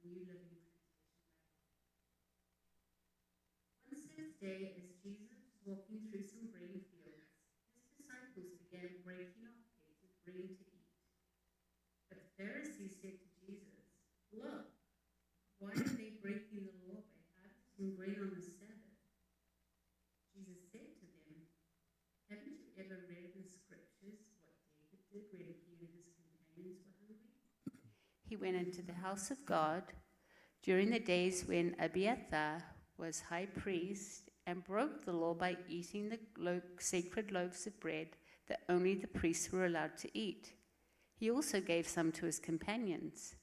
New Living Translation. One Saturday, as Jesus was walking through some grain fields, his disciples began breaking off heads of grain to eat. But the Pharisees said to Jesus, "Look, why are they breaking the law by harvesting grain on the Sabbath?" Jesus said to them, "Haven't you ever read in the scriptures what David did when he and his companions were hungry? He went into the house of God during the days when Abiathar was high priest and broke the law by eating the sacred loaves of bread that only the priests were allowed to eat. He also gave some to his companions."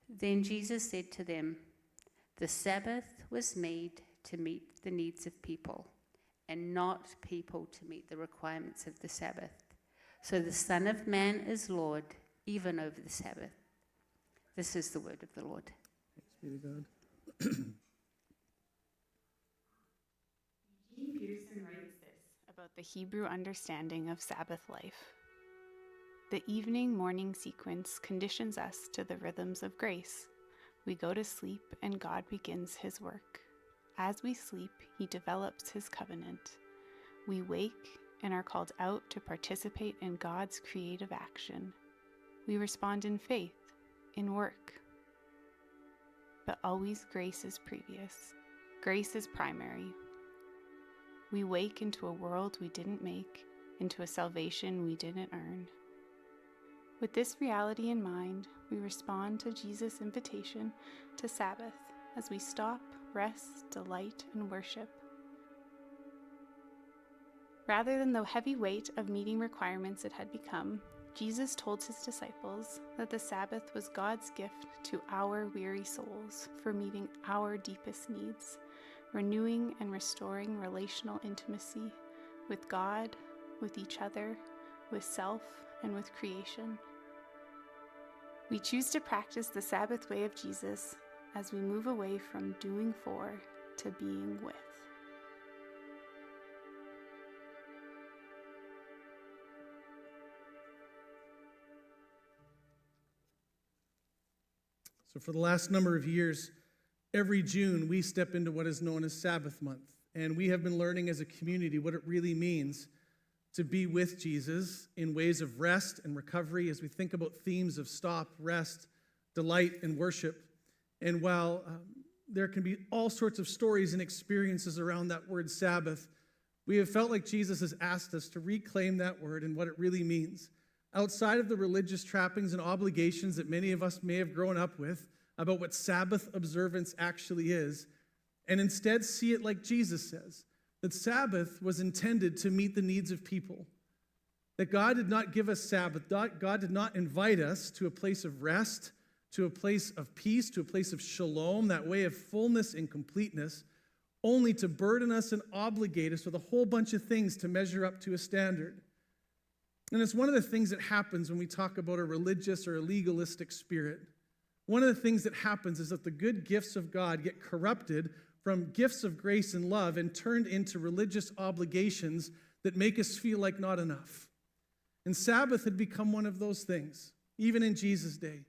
Then Jesus said to them, "The Sabbath was made to meet the needs of people, and not people to meet the requirements of the Sabbath. So the Son of Man is Lord, even over the Sabbath." This is the word of the Lord. Thanks be to God. Eugene Peterson writes this about the Hebrew understanding of Sabbath life. The evening-morning sequence conditions us to the rhythms of grace. We go to sleep and God begins his work. As we sleep, he develops his covenant. We wake and are called out to participate in God's creative action. We respond in faith, in work. But always grace is previous. Grace is primary. We wake into a world we didn't make, into a salvation we didn't earn. With this reality in mind, we respond to Jesus' invitation to Sabbath as we stop, rest, delight, and worship. Rather than the heavy weight of meeting requirements it had become, Jesus told his disciples that the Sabbath was God's gift to our weary souls for meeting our deepest needs, renewing and restoring relational intimacy with God, with each other, with self, and with creation. We choose to practice the Sabbath way of Jesus as we move away from doing for to being with. So for the last number of years, every June we step into what is known as Sabbath month. And we have been learning as a community what it really means to be with Jesus in ways of rest and recovery as we think about themes of stop, rest, delight, and worship. And while there can be all sorts of stories and experiences around that word Sabbath, we have felt like Jesus has asked us to reclaim that word and what it really means. Outside of the religious trappings and obligations that many of us may have grown up with about what Sabbath observance actually is, and instead see it like Jesus says, that Sabbath was intended to meet the needs of people. That God did not give us Sabbath. God did not invite us to a place of rest, to a place of peace, to a place of shalom, that way of fullness and completeness, only to burden us and obligate us with a whole bunch of things to measure up to a standard. And it's one of the things that happens when we talk about a religious or a legalistic spirit. One of the things that happens is that the good gifts of God get corrupted from gifts of grace and love and turned into religious obligations that make us feel like not enough. And Sabbath had become one of those things, even in Jesus' day.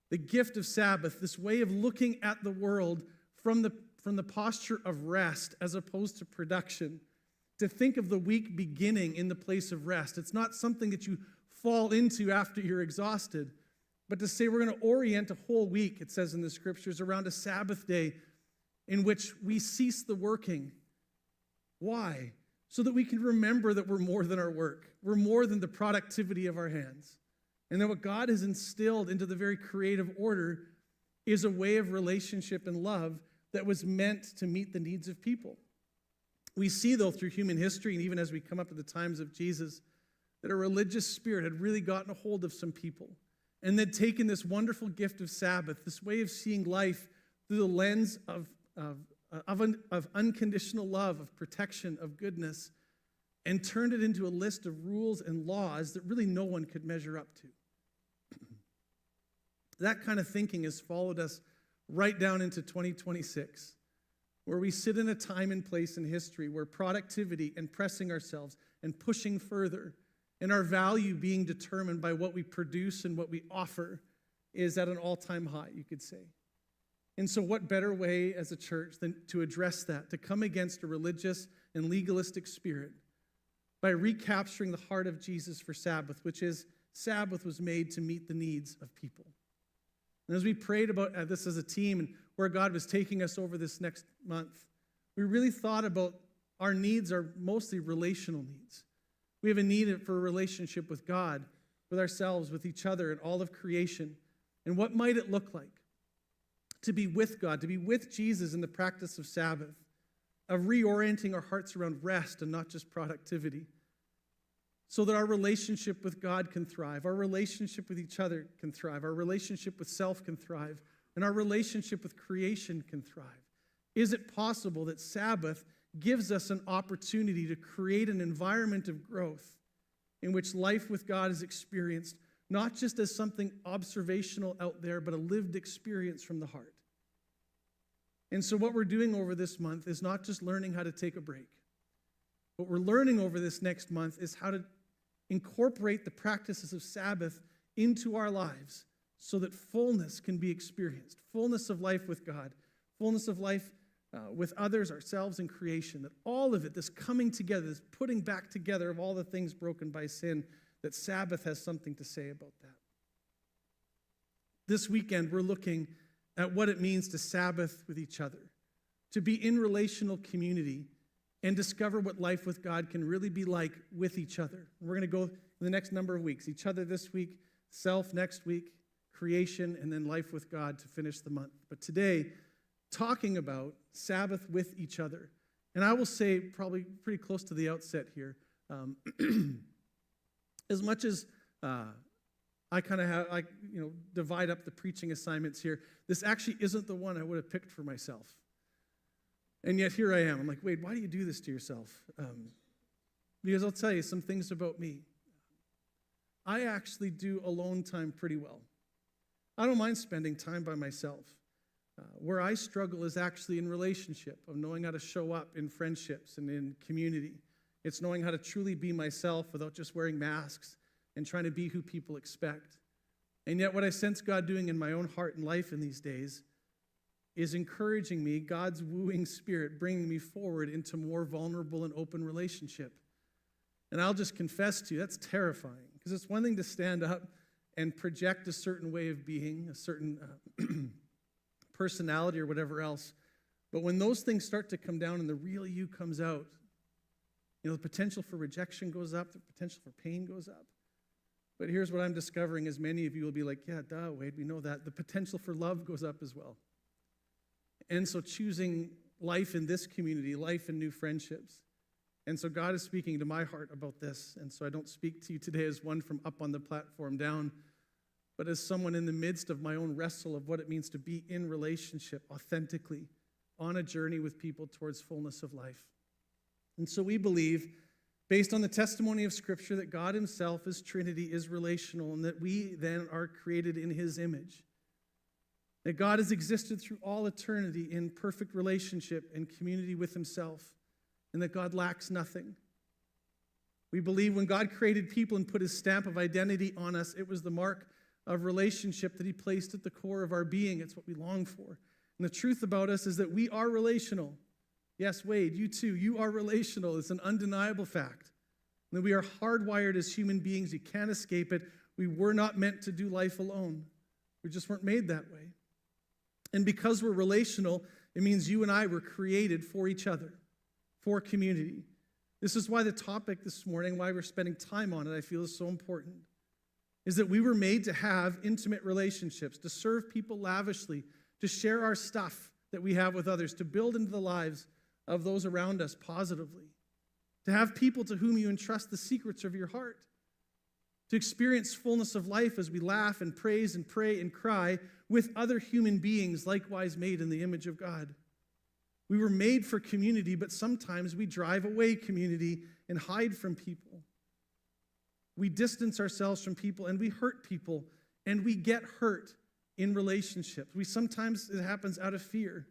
The gift of Sabbath, this way of looking at the world from the posture of rest as opposed to production, to think of the week beginning in the place of rest. It's not something that you fall into after you're exhausted, but to say we're going to orient a whole week, it says in the scriptures, around a Sabbath day in which we cease the working. Why? So that we can remember that we're more than our work. We're more than the productivity of our hands. And that what God has instilled into the very creative order is a way of relationship and love that was meant to meet the needs of people. We see, though, through human history, and even as we come up to the times of Jesus, that a religious spirit had really gotten a hold of some people and they'd taken this wonderful gift of Sabbath, this way of seeing life through the lens of unconditional love, of protection, of goodness, and turned it into a list of rules and laws that really no one could measure up to. That kind of thinking has followed us right down into 2026, where we sit in a time and place in history where productivity and pressing ourselves and pushing further and our value being determined by what we produce and what we offer is at an all-time high, you could say. And so what better way as a church than to address that, to come against a religious and legalistic spirit by recapturing the heart of Jesus for Sabbath, which is Sabbath was made to meet the needs of people. And as we prayed about this as a team and where God was taking us over this next month, we really thought about our needs are mostly relational needs. We have a need for a relationship with God, with ourselves, with each other, and all of creation. And what might it look like to be with God, to be with Jesus in the practice of Sabbath, of reorienting our hearts around rest and not just productivity, so that our relationship with God can thrive, our relationship with each other can thrive, our relationship with self can thrive, and our relationship with creation can thrive? Is it possible that Sabbath gives us an opportunity to create an environment of growth in which life with God is experienced, not just as something observational out there, but a lived experience from the heart? And so what we're doing over this month is not just learning how to take a break. What we're learning over this next month is how to incorporate the practices of Sabbath into our lives so that fullness can be experienced, fullness of life with God, fullness of life with others, ourselves, and creation, that all of it, this coming together, this putting back together of all the things broken by sin, that Sabbath has something to say about that. This weekend, we're looking at what it means to Sabbath with each other, to be in relational community and discover what life with God can really be like with each other. We're going to go in the next number of weeks, each other this week, self next week, creation, and then life with God to finish the month. But today, talking about Sabbath with each other. And I will say, probably pretty close to the outset here, as much as I kind of divide up the preaching assignments here, this actually isn't the one I would have picked for myself. And yet here I am. I'm like, Wade, why do you do this to yourself? Because I'll tell you some things about me. I actually do alone time pretty well. I don't mind spending time by myself. Where I struggle is actually in relationship, of knowing how to show up in friendships and in community. It's knowing how to truly be myself without just wearing masks and trying to be who people expect. And yet what I sense God doing in my own heart and life in these days is encouraging me, God's wooing spirit, bringing me forward into more vulnerable and open relationship. And I'll just confess to you, that's terrifying, because it's one thing to stand up and project a certain way of being, a certain personality or whatever else. But when those things start to come down and the real you comes out, the potential for rejection goes up, the potential for pain goes up. But here's what I'm discovering, as many of you will be like, yeah, duh, Wade, we know that. The potential for love goes up as well. And so choosing life in this community, life in new friendships. And so God is speaking to my heart about this. And so I don't speak to you today as one from up on the platform down, but as someone in the midst of my own wrestle of what it means to be in relationship authentically on a journey with people towards fullness of life. And so we believe, based on the testimony of Scripture, that God himself as Trinity is relational and that we then are created in his image. That God has existed through all eternity in perfect relationship and community with himself, and that God lacks nothing. We believe when God created people and put his stamp of identity on us, it was the mark of relationship that he placed at the core of our being. It's what we long for. And the truth about us is that we are relational. Yes, Wade, you too, you are relational. It's an undeniable fact. And that we are hardwired as human beings. You can't escape it. We were not meant to do life alone. We just weren't made that way. And because we're relational, it means you and I were created for each other, for community. This is why the topic this morning, why we're spending time on it, I feel is so important, is that we were made to have intimate relationships, to serve people lavishly, to share our stuff that we have with others, to build into the lives of those around us positively, to have people to whom you entrust the secrets of your heart, to experience fullness of life as we laugh and praise and pray and cry with other human beings likewise made in the image of God. We were made for community, but sometimes we drive away community and hide from people. We distance ourselves from people and we hurt people and we get hurt in relationships. Sometimes it happens out of fear.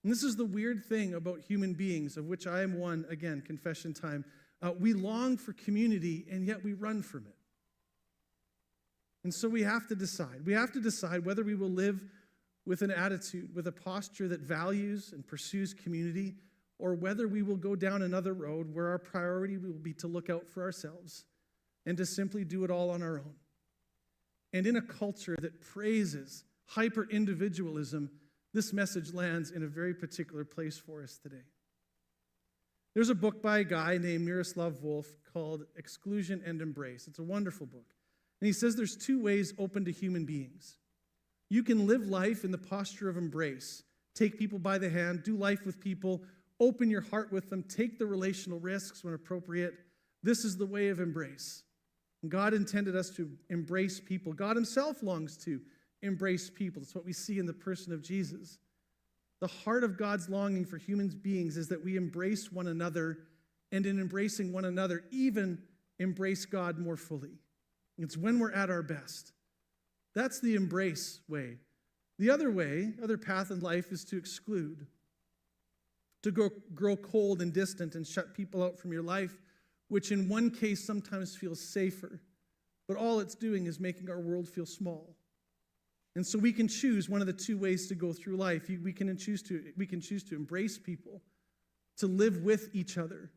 And this is the weird thing about human beings, of which I am one, again, confession time. We long for community and yet we run from it. And so we have to decide. We have to decide whether we will live with an attitude, with a posture that values and pursues community, or whether we will go down another road where our priority will be to look out for ourselves and to simply do it all on our own. And in a culture that praises hyper-individualism, this message lands in a very particular place for us today. There's a book by a guy named Miroslav Volf called Exclusion and Embrace. It's a wonderful book. And he says there's two ways open to human beings. You can live life in the posture of embrace. Take people by the hand, do life with people, open your heart with them, take the relational risks when appropriate. This is the way of embrace. And God intended us to embrace people. God himself longs to embrace people. That's what we see in the person of Jesus. The heart of God's longing for human beings is that we embrace one another, and in embracing one another, even embrace God more fully. It's when we're at our best. That's the embrace way. The other way, other path in life, is to exclude, to grow cold and distant and shut people out from your life, which in one case sometimes feels safer, but all it's doing is making our world feel small. And so we can choose one of the two ways to go through life. We can choose to embrace people, to live with each other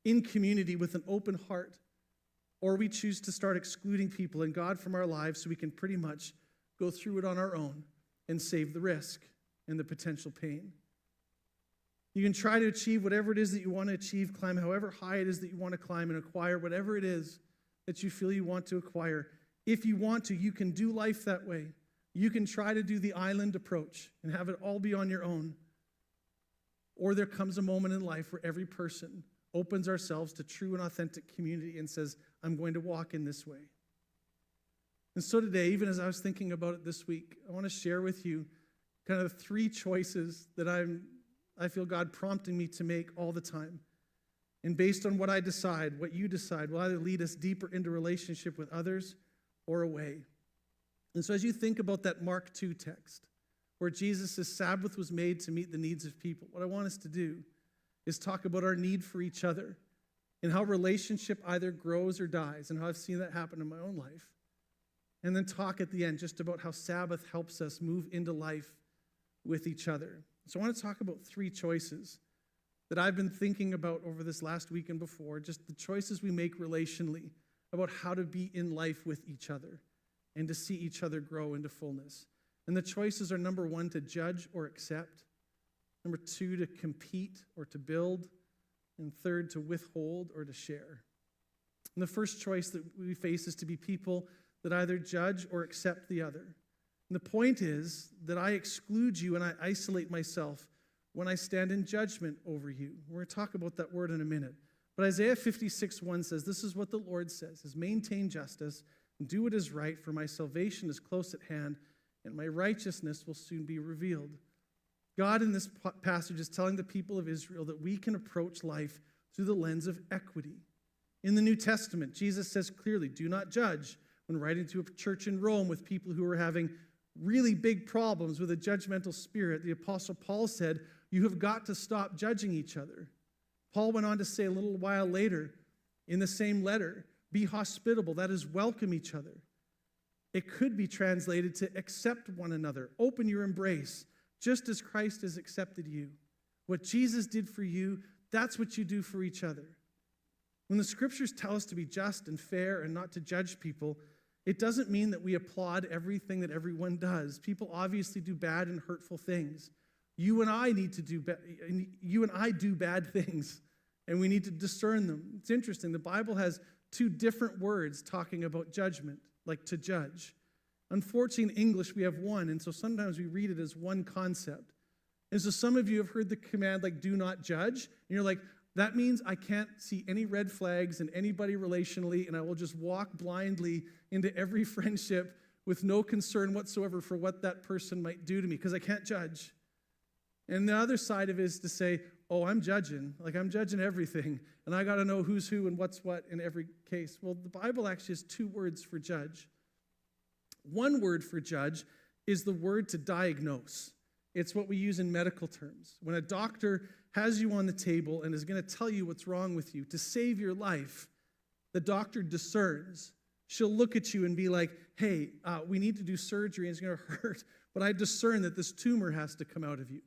in community with an open heart, or we choose to start excluding people and God from our lives so we can pretty much go through it on our own and save the risk and the potential pain. You can try to achieve whatever it is that you want to achieve, climb however high it is that you want to climb, and acquire whatever it is that you feel you want to acquire. If you want to, you can do life that way. You can try to do the island approach and have it all be on your own. Or there comes a moment in life where every person opens ourselves to true and authentic community and says, I'm going to walk in this way. And so today, even as I was thinking about it this week, I want to share with you kind of three choices that I feel God prompting me to make all the time. And based on what I decide, what you decide, will either lead us deeper into relationship with others or away. And so as you think about that Mark 2 text, where Jesus says Sabbath was made to meet the needs of people, what I want us to do is talk about our need for each other and how relationship either grows or dies, and how I've seen that happen in my own life. And then talk at the end just about how Sabbath helps us move into life with each other. So I want to talk about three choices that I've been thinking about over this last week and before, just the choices we make relationally about how to be in life with each other and to see each other grow into fullness. And the choices are, number one, to judge or accept. Number two, to compete or to build. And third, to withhold or to share. And the first choice that we face is to be people that either judge or accept the other. And the point is that I exclude you and I isolate myself when I stand in judgment over you. We're going to talk about that word in a minute. But Isaiah 56:1 says, this is what the Lord says, is maintain justice and do what is right, for my salvation is close at hand, and my righteousness will soon be revealed. God in this passage is telling the people of Israel that we can approach life through the lens of equity. In the New Testament, Jesus says clearly, do not judge. When writing to a church in Rome with people who were having really big problems with a judgmental spirit, the Apostle Paul said, you have got to stop judging each other. Paul went on to say a little while later in the same letter, be hospitable, that is, welcome each other. It could be translated to accept one another, open your embrace, just as Christ has accepted you. What Jesus did for you, that's what you do for each other. When the scriptures tell us to be just and fair and not to judge people, it doesn't mean that we applaud everything that everyone does. People obviously do bad and hurtful things. You and I do bad things, and we need to discern them. It's interesting. The Bible has two different words talking about judgment, like to judge. Unfortunately, in English, we have one, and so sometimes we read it as one concept. And so some of you have heard the command, like, do not judge, and you're like, that means I can't see any red flags in anybody relationally, and I will just walk blindly into every friendship with no concern whatsoever for what that person might do to me, because I can't judge. And the other side of it is to say, oh, I'm judging everything, and I got to know who's who and what's what in every case. Well, the Bible actually has two words for judge. One word for judge is the word to diagnose. It's what we use in medical terms. When a doctor has you on the table and is going to tell you what's wrong with you, to save your life, the doctor discerns, She'll look at you and be like, hey, we need to do surgery and it's going to hurt, but I discern that this tumor has to come out of you.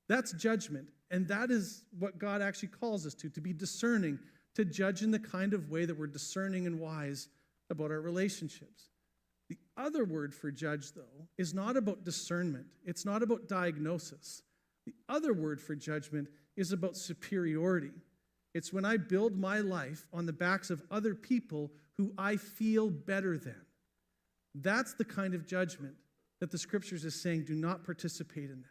That's judgment. And that is what God actually calls us to be discerning, to judge in the kind of way that we're discerning and wise about our relationships. The other word for judge, though, is not about discernment. It's not about diagnosis. The other word for judgment is about superiority. It's when I build my life on the backs of other people who I feel better than. That's the kind of judgment that the Scriptures is saying, do not participate in that.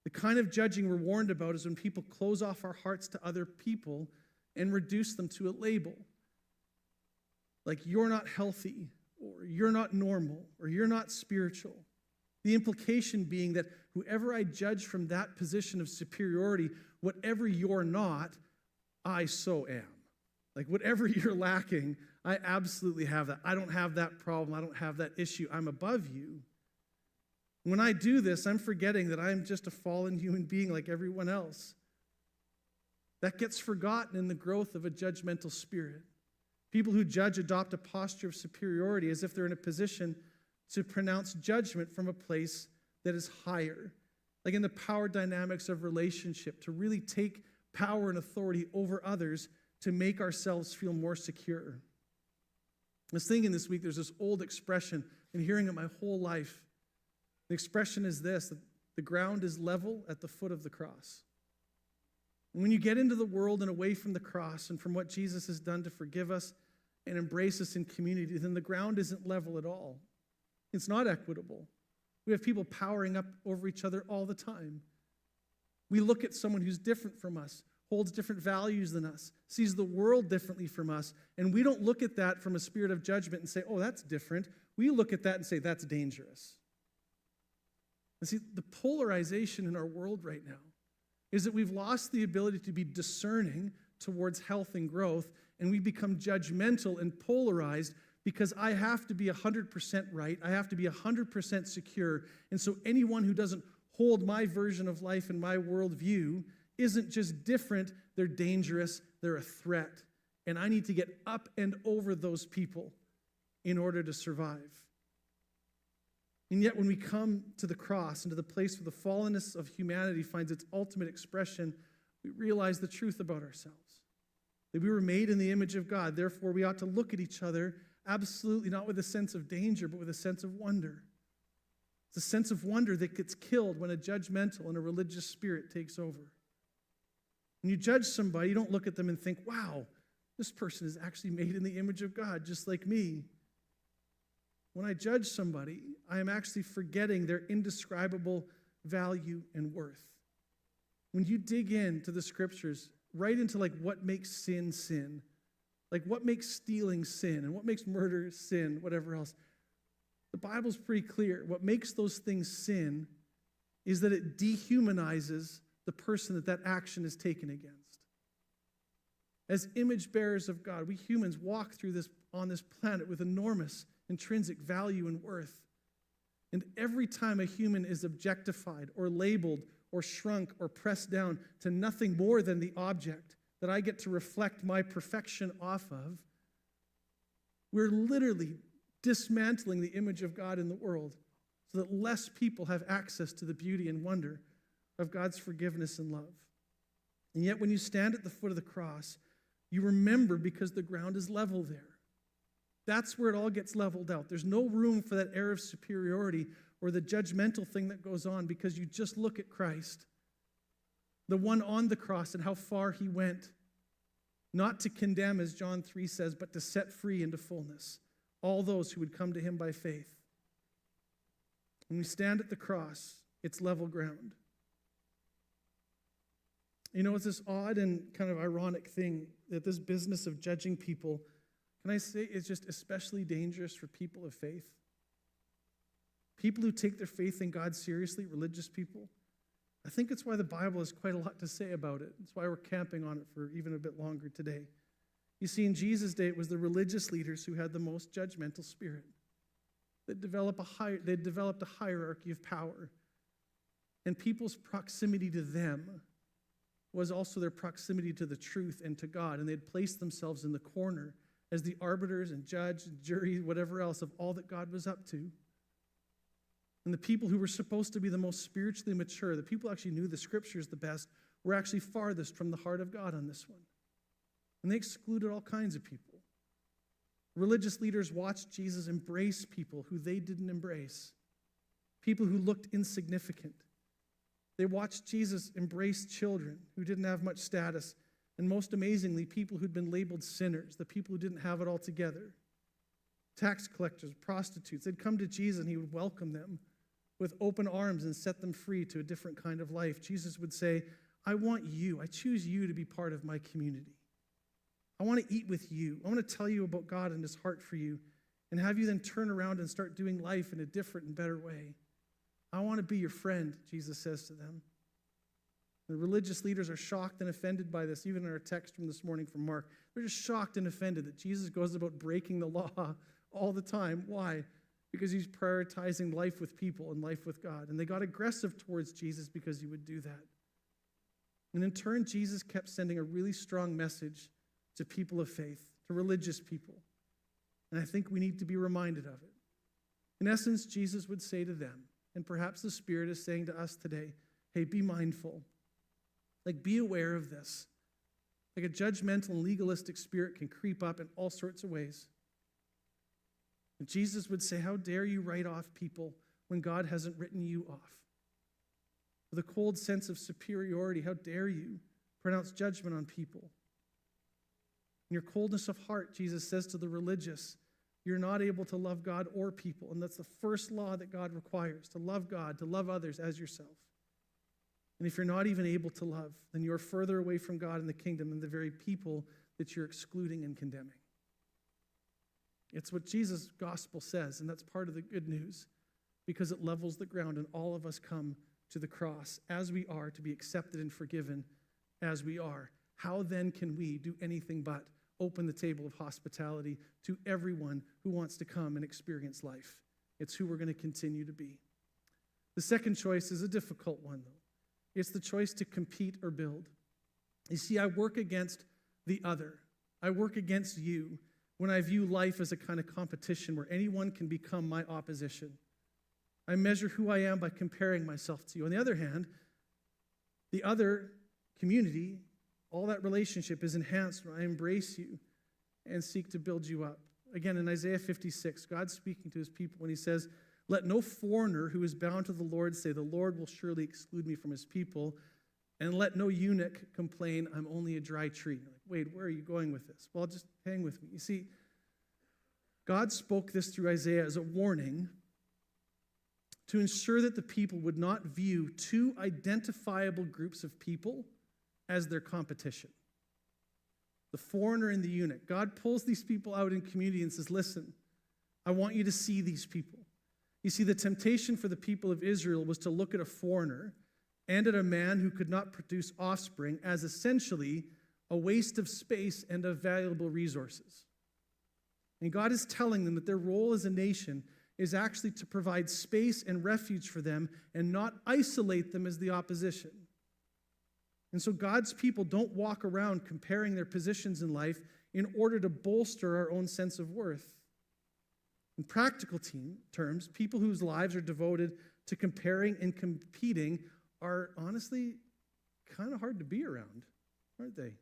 The kind of judging we're warned about is when people close off our hearts to other people and reduce them to a label. Like, you're not healthy, or you're not normal, or you're not spiritual. The implication being that whoever I judge from that position of superiority, whatever you're not, I so am. Like, whatever you're lacking, I absolutely have that. I don't have that problem. I don't have that issue. I'm above you. When I do this, I'm forgetting that I'm just a fallen human being like everyone else. That gets forgotten in the growth of a judgmental spirit. People who judge adopt a posture of superiority as if they're in a position to pronounce judgment from a place that is higher. Like in the power dynamics of relationship, to really take power and authority over others to make ourselves feel more secure. I was thinking this week, there's this old expression, and hearing it my whole life. The expression is this, that the ground is level at the foot of the cross. And when you get into the world and away from the cross and from what Jesus has done to forgive us and embrace us in community, then the ground isn't level at all. It's not equitable. We have people powering up over each other all the time. We look at someone who's different from us, holds different values than us, sees the world differently from us, and we don't look at that from a spirit of judgment and say, oh, that's different. We look at that and say, that's dangerous. And see, the polarization in our world right now is that we've lost the ability to be discerning towards health and growth, and we become judgmental and polarized because I have to be 100% right, I have to be 100% secure, and so anyone who doesn't hold my version of life and my worldview isn't just different, they're dangerous, they're a threat, and I need to get up and over those people in order to survive. And yet when we come to the cross and to the place where the fallenness of humanity finds its ultimate expression, we realize the truth about ourselves. That we were made in the image of God. Therefore, we ought to look at each other absolutely not with a sense of danger, but with a sense of wonder. It's a sense of wonder that gets killed when a judgmental and a religious spirit takes over. When you judge somebody, you don't look at them and think, wow, this person is actually made in the image of God, just like me. When I judge somebody, I am actually forgetting their indescribable value and worth. When you dig into the Scriptures, right into like what makes sin sin, like what makes stealing sin and what makes murder sin, whatever else, the Bible's pretty clear. What makes those things sin is that it dehumanizes the person that action is taken against. As image bearers of God, we humans walk through this on this planet with enormous intrinsic value and worth. And every time a human is objectified or labeled or shrunk or pressed down to nothing more than the object that I get to reflect my perfection off of, we're literally dismantling the image of God in the world so that less people have access to the beauty and wonder of God's forgiveness and love. And yet when you stand at the foot of the cross, you remember because the ground is level there. That's where it all gets leveled out. There's no room for that air of superiority or the judgmental thing that goes on because you just look at Christ, the one on the cross and how far he went, not to condemn, as John 3 says, but to set free into fullness all those who would come to him by faith. When we stand at the cross, it's level ground. You know, it's this odd and kind of ironic thing that this business of judging people, can I say, is just especially dangerous for people of faith. People who take their faith in God seriously, religious people. I think it's why the Bible has quite a lot to say about it. That's why we're camping on it for even a bit longer today. You see, in Jesus' day, it was the religious leaders who had the most judgmental spirit. They developed a hierarchy of power. And people's proximity to them was also their proximity to the truth and to God. And they'd placed themselves in the corner as the arbiters and judge and jury, whatever else, of all that God was up to. And the people who were supposed to be the most spiritually mature, the people who actually knew the scriptures the best, were actually farthest from the heart of God on this one. And they excluded all kinds of people. Religious leaders watched Jesus embrace people who they didn't embrace, people who looked insignificant. They watched Jesus embrace children who didn't have much status, and most amazingly, people who'd been labeled sinners, the people who didn't have it all together. Tax collectors, prostitutes, they'd come to Jesus and he would welcome them with open arms and set them free to a different kind of life. Jesus would say, I want you, I choose you to be part of my community. I want to eat with you. I want to tell you about God and his heart for you and have you then turn around and start doing life in a different and better way. I want to be your friend, Jesus says to them. The religious leaders are shocked and offended by this, even in our text from this morning from Mark. They're just shocked and offended that Jesus goes about breaking the law all the time. Why? Because he's prioritizing life with people and life with God. And they got aggressive towards Jesus because he would do that. And in turn, Jesus kept sending a really strong message to people of faith, to religious people. And I think we need to be reminded of it. In essence, Jesus would say to them, and perhaps the Spirit is saying to us today, hey, be mindful. Like, be aware of this. Like a judgmental and legalistic spirit can creep up in all sorts of ways. And Jesus would say, how dare you write off people when God hasn't written you off? With a cold sense of superiority, how dare you pronounce judgment on people? In your coldness of heart, Jesus says to the religious, you're not able to love God or people. And that's the first law that God requires, to love God, to love others as yourself. And if you're not even able to love, then you're further away from God and the kingdom than the very people that you're excluding and condemning. It's what Jesus' gospel says, and that's part of the good news, because it levels the ground and all of us come to the cross as we are, to be accepted and forgiven as we are. How then can we do anything but open the table of hospitality to everyone who wants to come and experience life? It's who we're going to continue to be. The second choice is a difficult one, though. It's the choice to compete or build. You see, I work against the other. I work against you when I view life as a kind of competition where anyone can become my opposition. I measure who I am by comparing myself to you. On the other hand, the other community, all that relationship is enhanced when I embrace you and seek to build you up. Again, in Isaiah 56, God's speaking to his people when he says, let no foreigner who is bound to the Lord say, the Lord will surely exclude me from his people. And let no eunuch complain, I'm only a dry tree. Like, wait, where are you going with this? Well, just hang with me. You see, God spoke this through Isaiah as a warning to ensure that the people would not view two identifiable groups of people as their competition. The foreigner and the eunuch. God pulls these people out in community and says, listen, I want you to see these people. You see, the temptation for the people of Israel was to look at a foreigner and at a man who could not produce offspring as essentially a waste of space and of valuable resources. And God is telling them that their role as a nation is actually to provide space and refuge for them and not isolate them as the opposition. And so God's people don't walk around comparing their positions in life in order to bolster our own sense of worth. In practical terms, people whose lives are devoted to comparing and competing are honestly kind of hard to be around, aren't they?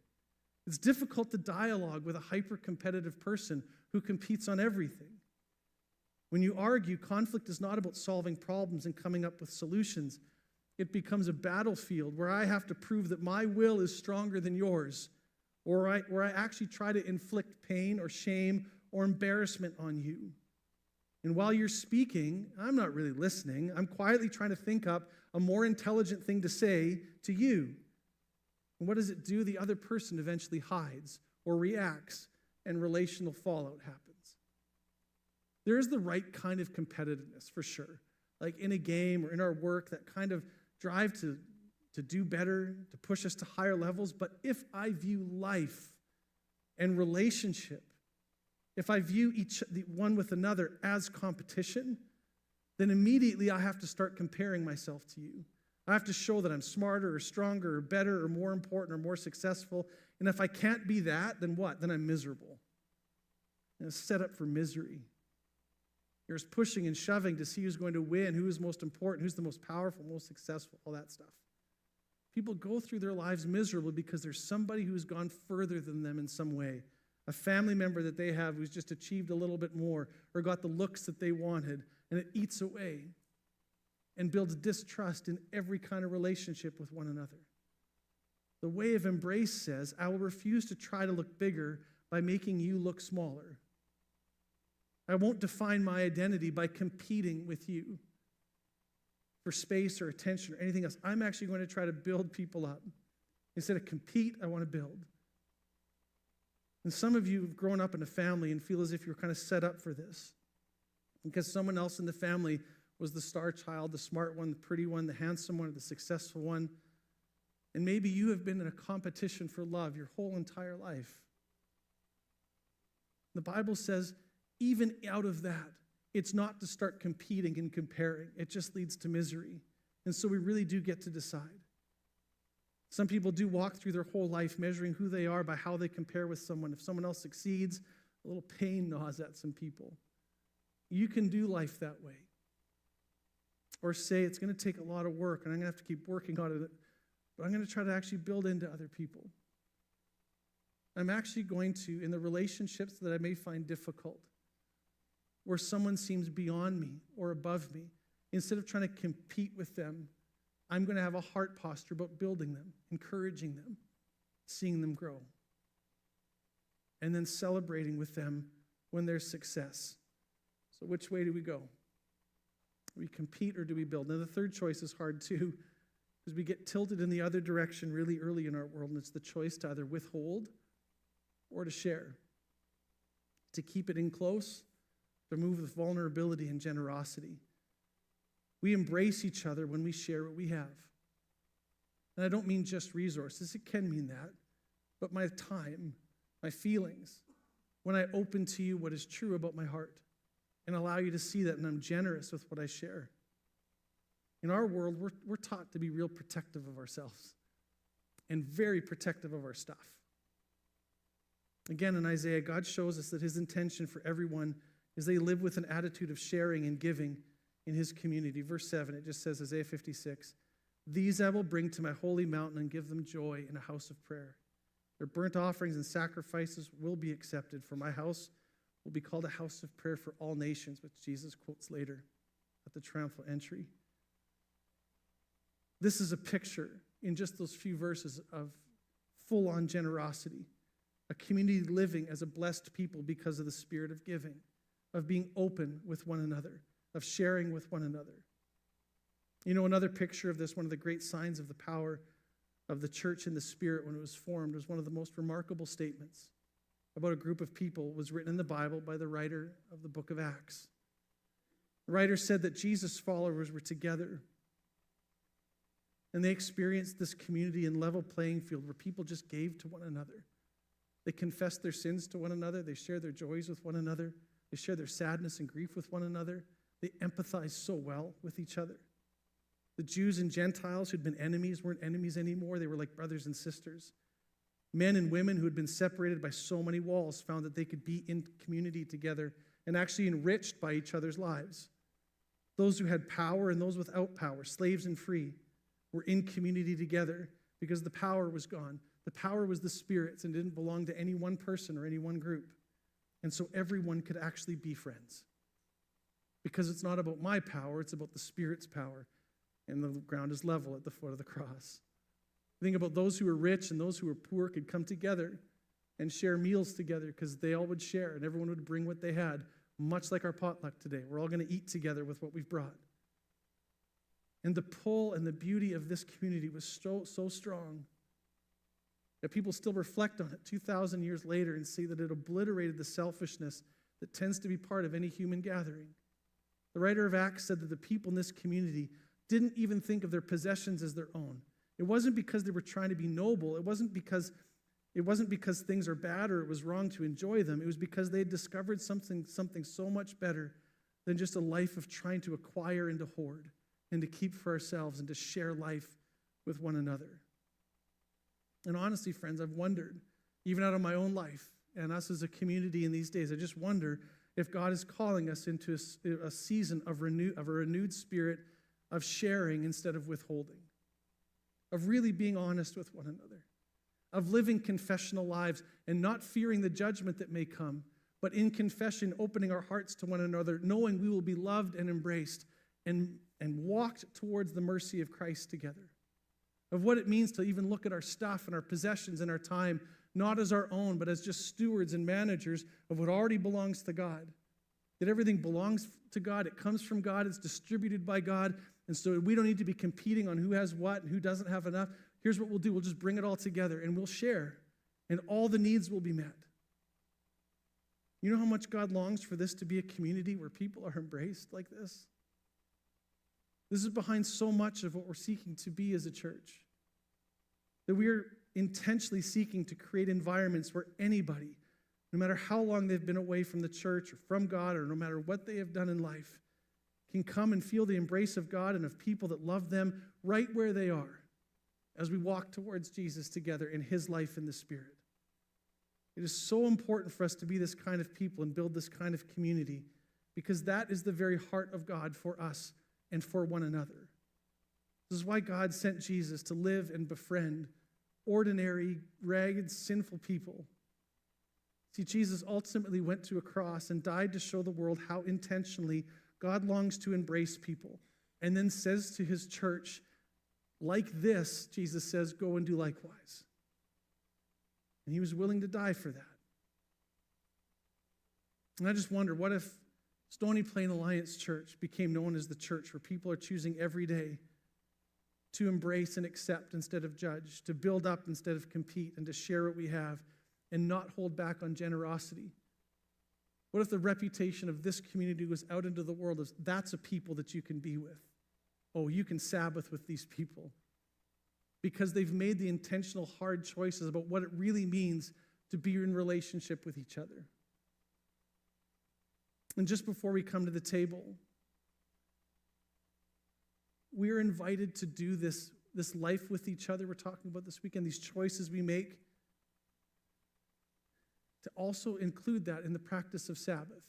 It's difficult to dialogue with a hyper-competitive person who competes on everything. When you argue, conflict is not about solving problems and coming up with solutions. It becomes a battlefield where I have to prove that my will is stronger than yours, or where I actually try to inflict pain or shame or embarrassment on you. And while you're speaking, I'm not really listening. I'm quietly trying to think up a more intelligent thing to say to you. And what does it do? The other person eventually hides or reacts, and relational fallout happens. There is the right kind of competitiveness, for sure. Like in a game or in our work, that kind of drive to do better, to push us to higher levels. But if I view life and relationship, if I view the one with another as competition, then immediately I have to start comparing myself to you. I have to show that I'm smarter or stronger or better or more important or more successful. And if I can't be that, then what? Then I'm miserable. and it's set up for misery. There's pushing and shoving to see who's going to win, who is most important, who's the most powerful, most successful, all that stuff. People go through their lives miserable because there's somebody who's gone further than them in some way. A family member that they have who's just achieved a little bit more or got the looks that they wanted, and it eats away and builds distrust in every kind of relationship with one another. The way of embrace says, I will refuse to try to look bigger by making you look smaller. I won't define my identity by competing with you for space or attention or anything else. I'm actually going to try to build people up. Instead of compete, I want to build. And some of you have grown up in a family and feel as if you're kind of set up for this because someone else in the family was the star child, the smart one, the pretty one, the handsome one, the successful one. And maybe you have been in a competition for love your whole entire life. The Bible says, even out of that, it's not to start competing and comparing. It just leads to misery. And so we really do get to decide. Some people do walk through their whole life measuring who they are by how they compare with someone. If someone else succeeds, a little pain gnaws at some people. You can do life that way. Or say it's going to take a lot of work and I'm going to have to keep working on it, but I'm going to try to actually build into other people. I'm actually going to, in the relationships that I may find difficult, where someone seems beyond me or above me, instead of trying to compete with them, I'm going to have a heart posture about building them, encouraging them, seeing them grow, and then celebrating with them when there's success. So which way do we go? Do we compete or do we build? Now the third choice is hard too, because we get tilted in the other direction really early in our world, and it's the choice to either withhold or to share, to keep it in close, to move with vulnerability and generosity. We embrace each other when we share what we have. And I don't mean just resources. It can mean that. But my time, my feelings, when I open to you what is true about my heart and allow you to see that, and I'm generous with what I share. In our world, we're taught to be real protective of ourselves and very protective of our stuff. Again, in Isaiah, God shows us that his intention for everyone is they live with an attitude of sharing and giving in his community. Verse 7, it just says, Isaiah 56, "These I will bring to my holy mountain and give them joy in a house of prayer. Their burnt offerings and sacrifices will be accepted, for my house will be called a house of prayer for all nations," which Jesus quotes later at the triumphal entry. This is a picture in just those few verses of full-on generosity, a community living as a blessed people because of the spirit of giving, of being open with one another, of sharing with one another. You know, another picture of this, one of the great signs of the power of the church in the Spirit when it was formed, was one of the most remarkable statements about a group of people was written in the Bible by the writer of the book of Acts. The writer said that Jesus' followers were together and they experienced this community and level playing field where people just gave to one another. They confessed their sins to one another. They shared their joys with one another. They shared their sadness and grief with one another. They empathized so well with each other. The Jews and Gentiles who'd been enemies weren't enemies anymore. They were like brothers and sisters. Men and women who had been separated by so many walls found that they could be in community together and actually enriched by each other's lives. Those who had power and those without power, slaves and free, were in community together because the power was gone. The power was the Spirit's and didn't belong to any one person or any one group. And so everyone could actually be friends. Because it's not about my power, it's about the Spirit's power. And the ground is level at the foot of the cross. Think about those who were rich and those who were poor could come together and share meals together because they all would share and everyone would bring what they had, much like our potluck today. We're all going to eat together with what we've brought. And the pull and the beauty of this community was so strong that people still reflect on it 2,000 years later and see that it obliterated the selfishness that tends to be part of any human gathering. The writer of Acts said that the people in this community didn't even think of their possessions as their own. It wasn't because they were trying to be noble. It wasn't because things are bad or it was wrong to enjoy them. It was because they had discovered something so much better than just a life of trying to acquire and to hoard and to keep for ourselves and to share life with one another. And honestly, friends, I've wondered, even out of my own life and us as a community in these days, I just wonder if God is calling us into a season of a renewed spirit of sharing instead of withholding, of really being honest with one another, of living confessional lives and not fearing the judgment that may come, but in confession, opening our hearts to one another, knowing we will be loved and embraced and walked towards the mercy of Christ together, of what it means to even look at our stuff and our possessions and our time, not as our own, but as just stewards and managers of what already belongs to God. That everything belongs to God, it comes from God, it's distributed by God, and so we don't need to be competing on who has what and who doesn't have enough. Here's what we'll do, we'll just bring it all together and we'll share, and all the needs will be met. You know how much God longs for this to be a community where people are embraced like this? This is behind so much of what we're seeking to be as a church. That we are intentionally seeking to create environments where anybody, no matter how long they've been away from the church or from God, or no matter what they have done in life, can come and feel the embrace of God and of people that love them right where they are as we walk towards Jesus together in his life in the Spirit. It is so important for us to be this kind of people and build this kind of community, because that is the very heart of God for us and for one another. This is why God sent Jesus to live and befriend ordinary, ragged, sinful people. See, Jesus ultimately went to a cross and died to show the world how intentionally God longs to embrace people, and then says to his church, like this, Jesus says, go and do likewise. And he was willing to die for that. And I just wonder, what if Stony Plain Alliance Church became known as the church where people are choosing every day to embrace and accept instead of judge, to build up instead of compete, and to share what we have and not hold back on generosity? What if the reputation of this community was out into the world as that's a people that you can be with? Oh, you can Sabbath with these people because they've made the intentional hard choices about what it really means to be in relationship with each other. And just before we come to the table, we're invited to do this life with each other we're talking about this weekend, these choices we make, to also include that in the practice of Sabbath.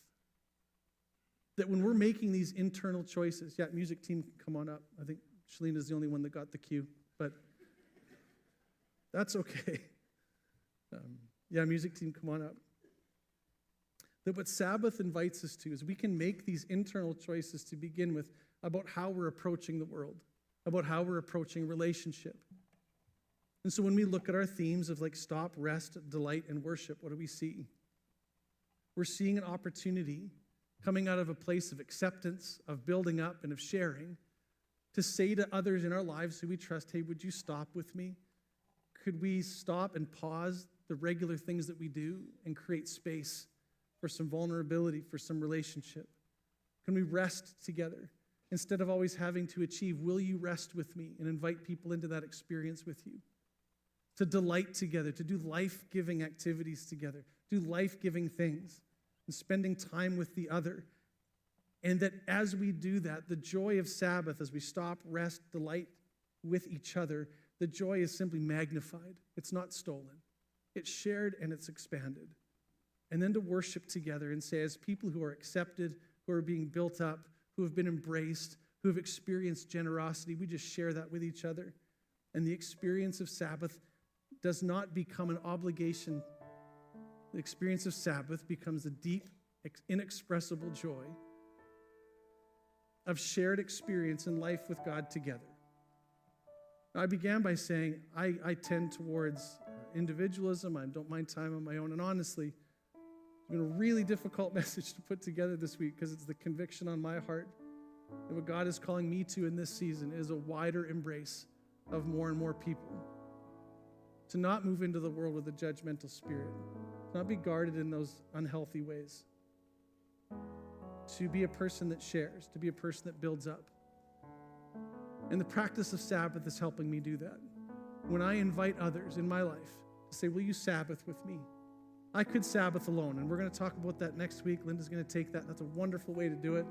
That when we're making these internal choices, yeah, music team, come on up. I think Shalina's the only one that got the cue, but that's okay. Yeah, music team, come on up. That what Sabbath invites us to is we can make these internal choices to begin with about how we're approaching the world, about how we're approaching relationship. And so when we look at our themes of like stop, rest, delight, and worship, what do we see? We're seeing an opportunity coming out of a place of acceptance, of building up, and of sharing, to say to others in our lives who we trust, hey, would you stop with me? Could we stop and pause the regular things that we do and create space for some vulnerability, for some relationship? Can we rest together? Instead of always having to achieve, will you rest with me? And invite people into that experience with you. To delight together, to do life-giving activities together, do life-giving things, and spending time with the other. And that as we do that, the joy of Sabbath, as we stop, rest, delight with each other, the joy is simply magnified. It's not stolen. It's shared and it's expanded. And then to worship together and say, as people who are accepted, who are being built up, who have been embraced, who have experienced generosity, we just share that with each other. And the experience of Sabbath does not become an obligation. The experience of Sabbath becomes a deep, inexpressible joy of shared experience in life with God together. Now, I began by saying I tend towards individualism. I don't mind time on my own. And honestly, it's been a really difficult message to put together this week because it's the conviction on my heart that what God is calling me to in this season is a wider embrace of more and more people. To not move into the world with a judgmental spirit. To not be guarded in those unhealthy ways. To be a person that shares. To be a person that builds up. And the practice of Sabbath is helping me do that. When I invite others in my life to say, will you Sabbath with me? I could Sabbath alone, and we're going to talk about that next week. Linda's going to take that. That's a wonderful way to do it.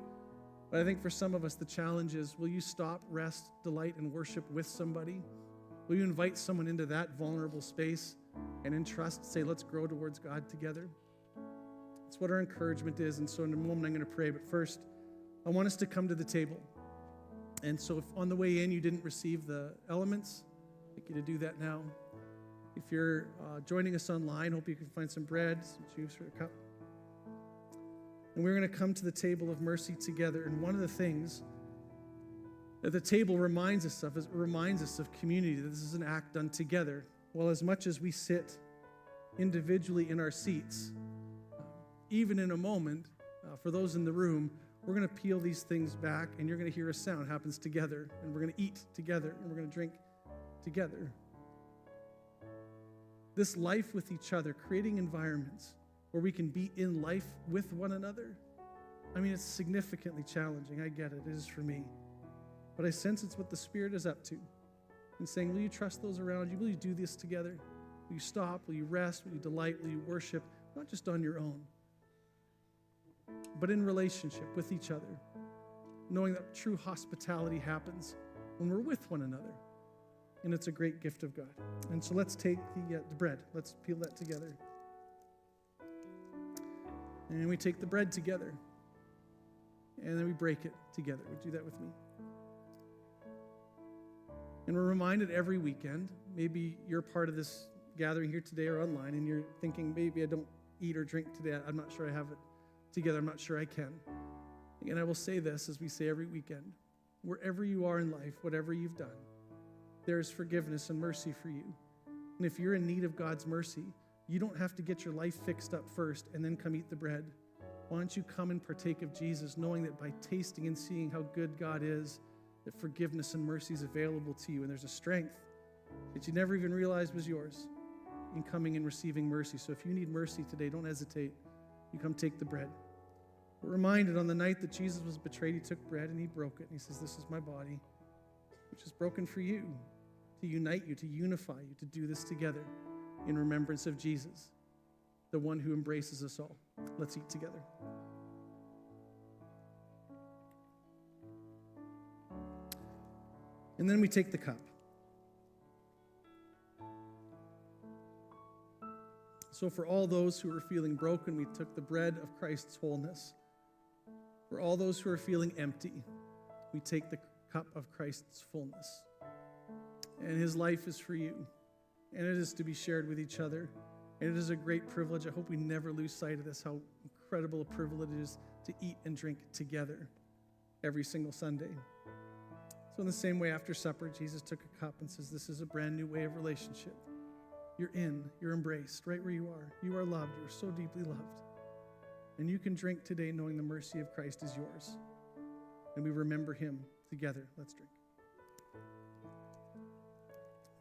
But I think for some of us, the challenge is, will you stop, rest, delight, and worship with somebody? Will you invite someone into that vulnerable space and in trust say, let's grow towards God together. That's what our encouragement is. And so in a moment, I'm going to pray. But first, I want us to come to the table. And so if on the way in you didn't receive the elements, I'd like you to do that now. If you're joining us online, hope you can find some bread, some juice, or a cup. And we're going to come to the table of mercy together. And one of the things that the table reminds us of is it reminds us of community, that this is an act done together. Well, as much as we sit individually in our seats, even in a moment, for those in the room, we're going to peel these things back, and you're going to hear a sound happens together, and we're going to eat together, and we're going to drink together. This life with each other, creating environments where we can be in life with one another. I mean, it's significantly challenging. I get it. It is for me. But I sense it's what the Spirit is up to. And saying, will you trust those around you? Will you do this together? Will you stop? Will you rest? Will you delight? Will you worship? Not just on your own, but in relationship with each other, knowing that true hospitality happens when we're with one another. And it's a great gift of God. And so let's take the bread. Let's peel that together. And we take the bread together. And then we break it together. Would you do that with me? And we're reminded every weekend, maybe you're part of this gathering here today or online, and you're thinking, maybe I don't eat or drink today. I'm not sure I have it together. I'm not sure I can. And I will say this, as we say every weekend, wherever you are in life, whatever you've done, there is forgiveness and mercy for you. And if you're in need of God's mercy, you don't have to get your life fixed up first and then come eat the bread. Why don't you come and partake of Jesus, knowing that by tasting and seeing how good God is, that forgiveness and mercy is available to you, and there's a strength that you never even realized was yours in coming and receiving mercy. So if you need mercy today, don't hesitate. You come take the bread. We're reminded on the night that Jesus was betrayed, he took bread and he broke it. And he says, this is my body, which is broken for you, to unite you, to unify you, to do this together in remembrance of Jesus, the one who embraces us all. Let's eat together. And then we take the cup. So for all those who are feeling broken, we took the bread of Christ's wholeness. For all those who are feeling empty, we take the cup of Christ's fullness. And his life is for you. And it is to be shared with each other. And it is a great privilege. I hope we never lose sight of this, how incredible a privilege it is to eat and drink together every single Sunday. So in the same way, after supper, Jesus took a cup and says, this is a brand new way of relationship. You're embraced right where you are. You are loved. You are so deeply loved. And you can drink today knowing the mercy of Christ is yours. And we remember him together. Let's drink.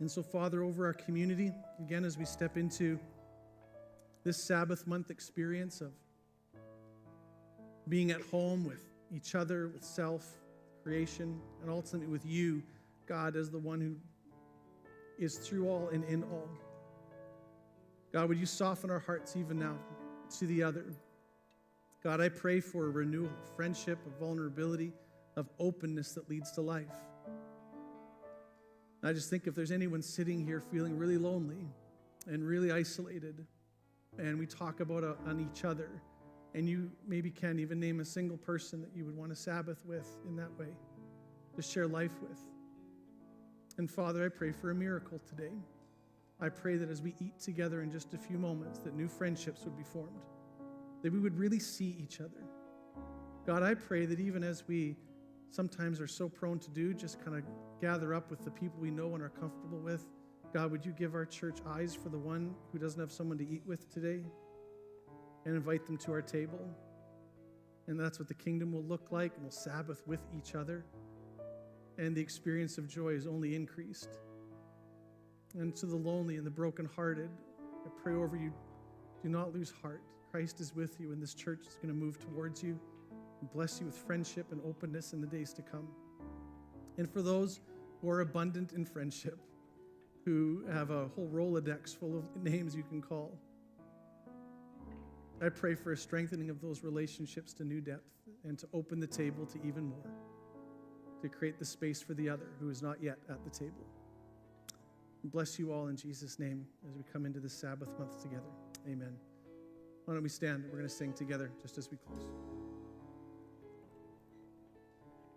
And so, Father, over our community, again, as we step into this Sabbath month experience of being at home with each other, with self, creation, and ultimately with you, God, as the one who is through all and in all. God, would you soften our hearts even now to the other? God, I pray for a renewal of friendship, of vulnerability, of openness that leads to life. I just think if there's anyone sitting here feeling really lonely and really isolated, and we talk about on each other, and you maybe can't even name a single person that you would want to Sabbath with in that way, to share life with. And Father, I pray for a miracle today. I pray that as we eat together in just a few moments, that new friendships would be formed, that we would really see each other. God, I pray that even as we sometimes are so prone to do, just kind of gather up with the people we know and are comfortable with, God, would you give our church eyes for the one who doesn't have someone to eat with today, and invite them to our table? And that's what the kingdom will look like, and we'll Sabbath with each other. And the experience of joy is only increased. And to the lonely and the brokenhearted, I pray over you, do not lose heart. Christ is with you, and this church is going to move towards you and bless you with friendship and openness in the days to come. And for those who are abundant in friendship, who have a whole Rolodex full of names you can call, I pray for a strengthening of those relationships to new depth and to open the table to even more, to create the space for the other who is not yet at the table. Bless you all in Jesus' name as we come into this Sabbath month together. Amen. Why don't we stand? We're going to sing together just as we close.